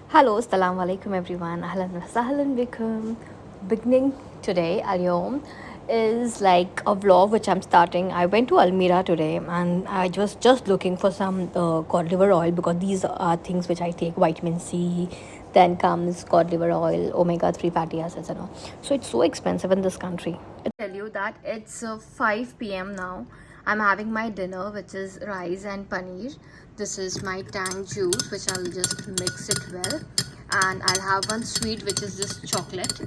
Hello, Assalamu alaikum everyone. Ahlan wa sahlan bikum. Beginning today, Al-Yom, is like a vlog which I'm starting. I went to Almira today and I was just looking for some cod liver oil because these are things which I take: vitamin C, then comes cod liver oil, omega 3 fatty acids, and all. So it's so expensive in this country. I tell you that it's 5 p.m. now. I'm having my dinner, which is rice and paneer. This is my tang juice, which I'll just mix it well. And I'll have one sweet, which is this chocolate,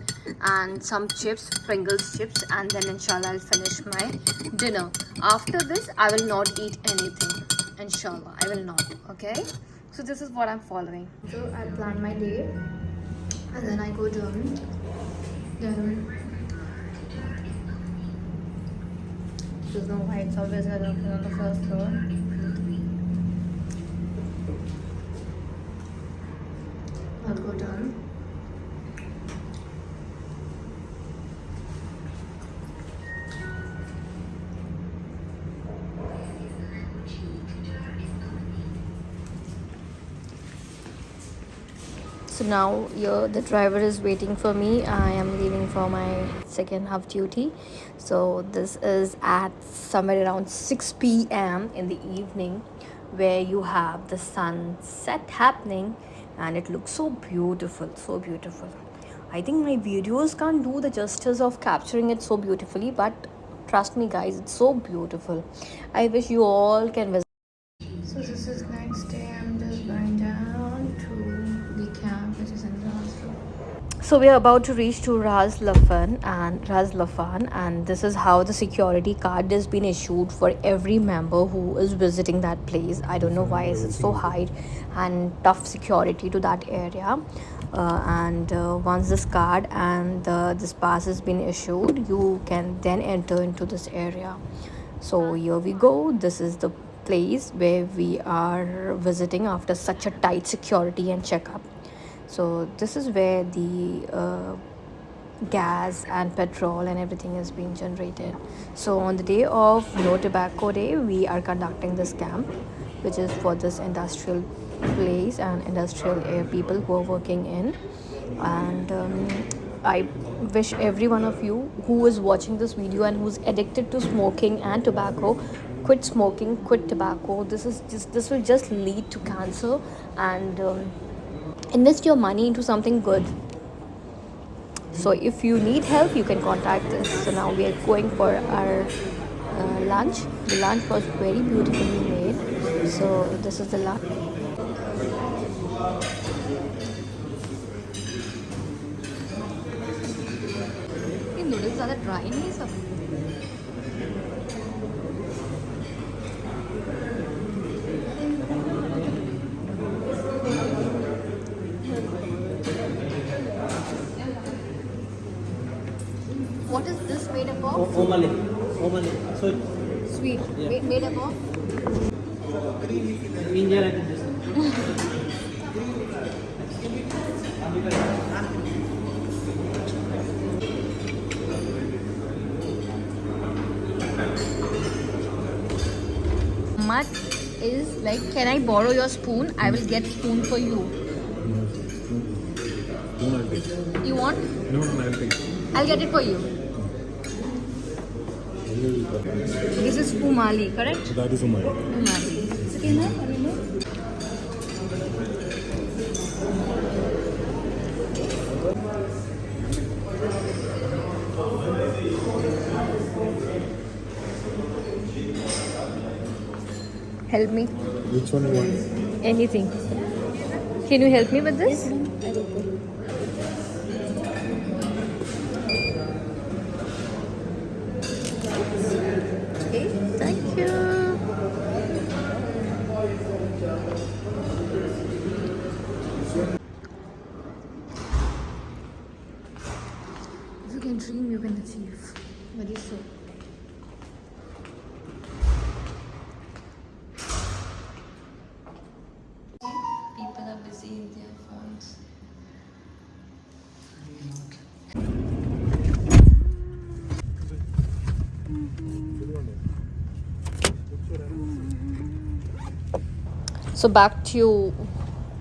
and some chips, Pringles chips, and then inshallah I'll finish my dinner. After this, I will not eat anything. Inshallah, I will not. Okay? So this is what I'm following. So I'll plan my day, and then I go down. Then there's no why it's always on the first floor. I'll go down. So now the driver is waiting for me. I am leaving for my second half duty. So this is at somewhere around 6 p.m. in the evening, where you have the sunset happening and it looks so beautiful, so beautiful. I think my videos can't do the justice of capturing it so beautifully, but trust me guys, it's so beautiful. I wish you all can visit. So this is next day. I'm just going down to the camp, which is in Ras. So we are about to reach to Ras Lafan, and this is how the security card has been issued for every member who is visiting that place. I don't know why is it so high and tough security to that area. And once this card and this pass has been issued, you can then enter into this area. So here we go. This is the place where we are visiting after such a tight security and checkup. So this is where the gas and petrol and everything is being generated. So on the day of No Tobacco Day, we are conducting this camp, which is for this industrial place and industrial people who are working in. And I wish every one of you who is watching this video and who's addicted to smoking and tobacco, quit smoking, quit tobacco. This will just lead to cancer, and invest your money into something good. So if you need help, you can contact us. So now we are going for our lunch. The lunch was very beautifully made. So this is the lunch. ये noodles ज़्यादा dry नहीं है सब. What is this made up of? Omale. So Sweet. Yeah. Made up of? India like this. Much is like, can I borrow your spoon? I will get spoon for you. No, I'll take. You want? No, I'll take. I'll get it for you. This is Pumali, correct? That is mine. Pumali. Second one, what do you know? Help me. Which one you want? Anything. Can you help me with this? Okay, thank you. If you can dream, you can achieve. Very so. People are busy in their phones. So back to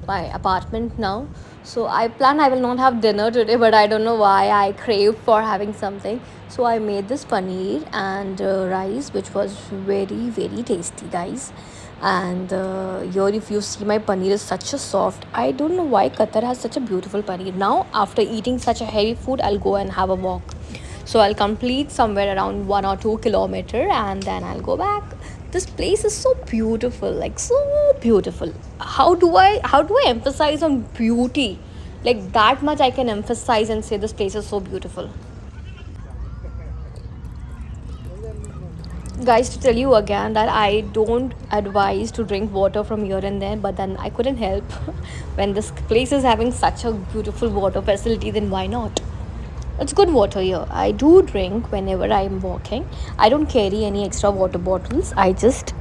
my apartment now. So I plan I will not have dinner today, but I don't know why I crave for having something. So I made this paneer and rice, which was very tasty, guys. And here, if you see, my paneer is such a soft. I don't know why Qatar has such a beautiful paneer. Now, after eating such a heavy food, I'll go and have a walk. So I'll complete somewhere around 1 or 2 kilometer, and then I'll go back. This place is so beautiful, like so beautiful. How do I emphasize on beauty? Like that much I can emphasize and say this place is so beautiful. Guys, to tell you again that I don't advise to drink water from here and there, but then I couldn't help. When this place is having such a beautiful water facility, then why not? It's good water here. I do drink whenever I'm walking. I don't carry any extra water bottles. I just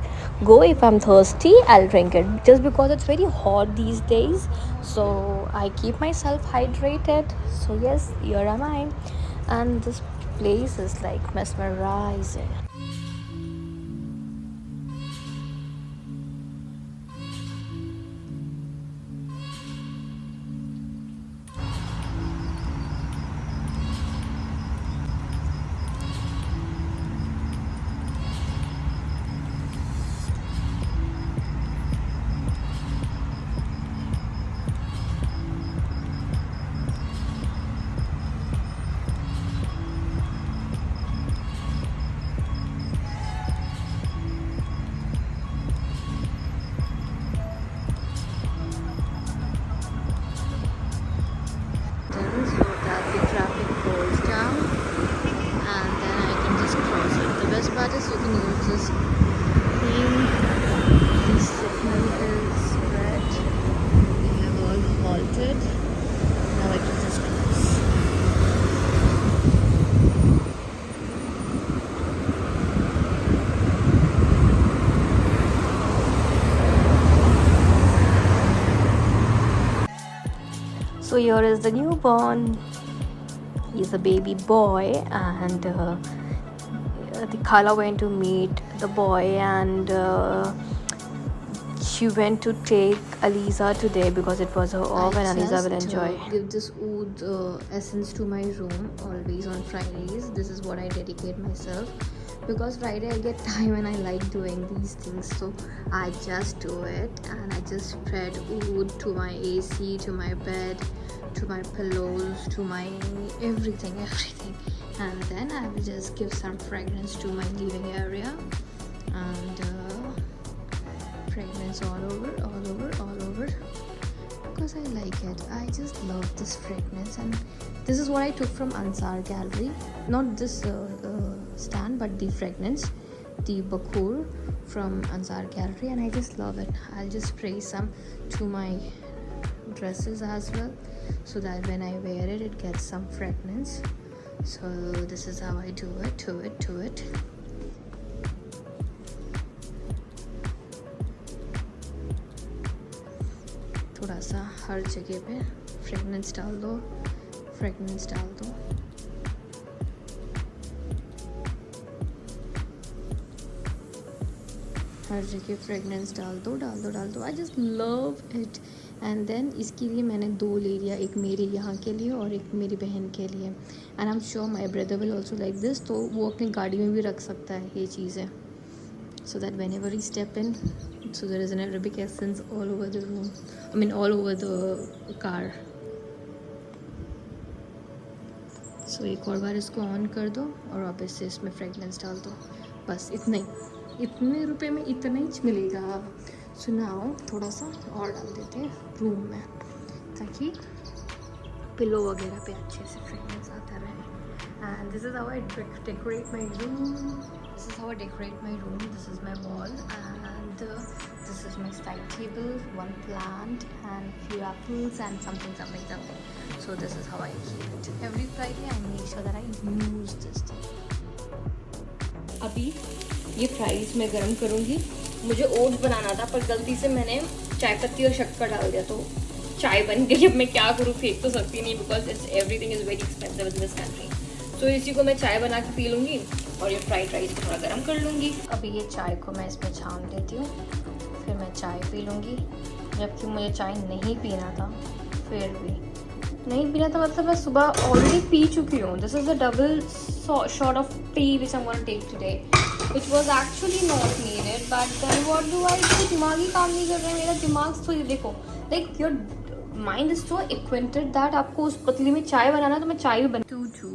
go if I'm thirsty, I'll drink it. Just because it's very hot these days, so I keep myself hydrated. So yes, here am I, and this place is like mesmerizing. So that the traffic goes down, and then I can just cross it. The best part is you can use this thing. The signal is red. They have all halted. Now I can just cross. So here is the newborn. He's a baby boy, and the Khala went to meet the boy, and she went to take Aliza today because it was her off, and Aliza will enjoy. Give this oud essence to my room always on Fridays. This is what I dedicate myself, because Friday I get time and I like doing these things, so I just do it, and I just spread oud to my AC, to my bed, to my pillows, to my everything, and then I will just give some fragrance to my living area, and fragrance all over, because I like it. I just love this fragrance, and this is what I took from Ansar Gallery, not this stand, but the fragrance, the Bakur from Ansar Gallery, and I just love it. I'll just spray some to my dresses as well, so that when I wear it, it gets some fragrance. So this is how I do it, to it. थोड़ा सा हर जगह पे fragrance डाल दो, हर जगह fragrance डाल दो. I just love it. And then इसके लिए मैंने 2 ले लिया, एक मेरे यहाँ के लिए और एक मेरी बहन के लिए. And I am sure my brother will also like this, तो वो अपनी गाड़ी में भी रख सकता है ये चीज़ें, so that whenever we step in, so there is an Arabic essence all over the room, I mean all over the car. So एक और बार इसको ऑन कर दो और वापस से इसमें फ्रेगनेंस डाल दो. बस इतना ही, इतने रुपए में इतना ही मिलेगा. सो नाउ थोड़ा सा और डाल देते हैं रूम में, ताकि पिलो वगैरह पे अच्छे से फ्रेगनेंस आता रहे. And this is how I decorate my room. This is my wall, and this is my side table, one plant and few apples and something. So this is how I keep it. Every Friday I make sure that I use this thing. अभी ये fries मैं गरम करूँगी. मुझे oats बनाना था, पर गलती से मैंने चाय पत्ती और शक्कर डाल दिया, तो चाय बन गई. अब मैं क्या करूँ, फेंक तो सकती नहीं, because it's everything is very expensive in this country. तो इसी को मैं चाय बना के पी लूँगी और ये फ्राइड राइस को थोड़ा गर्म कर लूँगी. अभी ये चाय को मैं इसमें छान लेती हूँ, फिर मैं चाय पी लूँगी. जबकि मुझे चाय नहीं पीना था, फिर भी नहीं पीना था मतलब मैं सुबह ऑलरेडी पी चुकी हूँ. This is a double shot of tea which I am gonna take today, which was actually not needed, but then what do I do? दिमाग ही काम नहीं कर रहा है मेरा. दिमाग तो ये देखो, like your mind is so acquainted that आपको उस पतीली में चाय बनाना तो मैं चाय भी बना. 2 2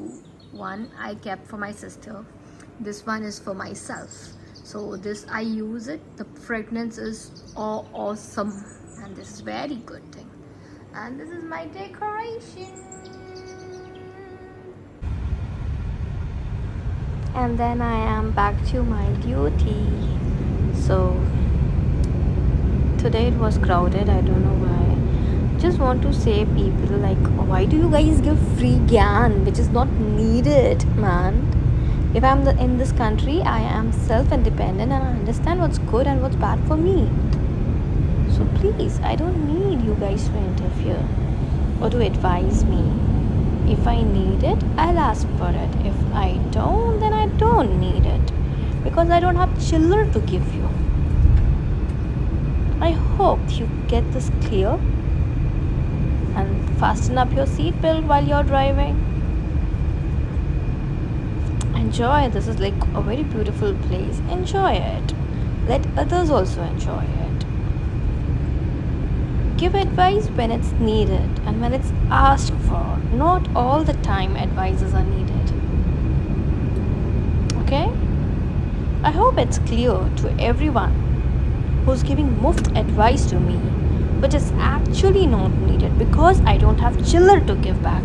1 I kept for my sister. This one is for myself. So this I use it. The fragrance is awesome, and this is very good thing. And this is my decoration. And then I am back to my duty. So today it was crowded. I don't know why. Just want to say people like, why do you guys give free gyan which is not needed, man? If I'm in this country, I am self-independent and I understand what's good and what's bad for me. So please, I don't need you guys to interfere or to advise me. If I need it, I'll ask for it. If I don't, then I don't need it. Because I don't have children to give you. I hope you get this clear. And fasten up your seatbelt while you're driving. Enjoy. This is like a very beautiful place. Enjoy it. Let others also enjoy it. Give advice when it's needed and when it's asked for. Not all the time advices are needed. Okay? I hope it's clear to everyone who's giving muft advice to me, which is actually not needed because I don't have children to give back.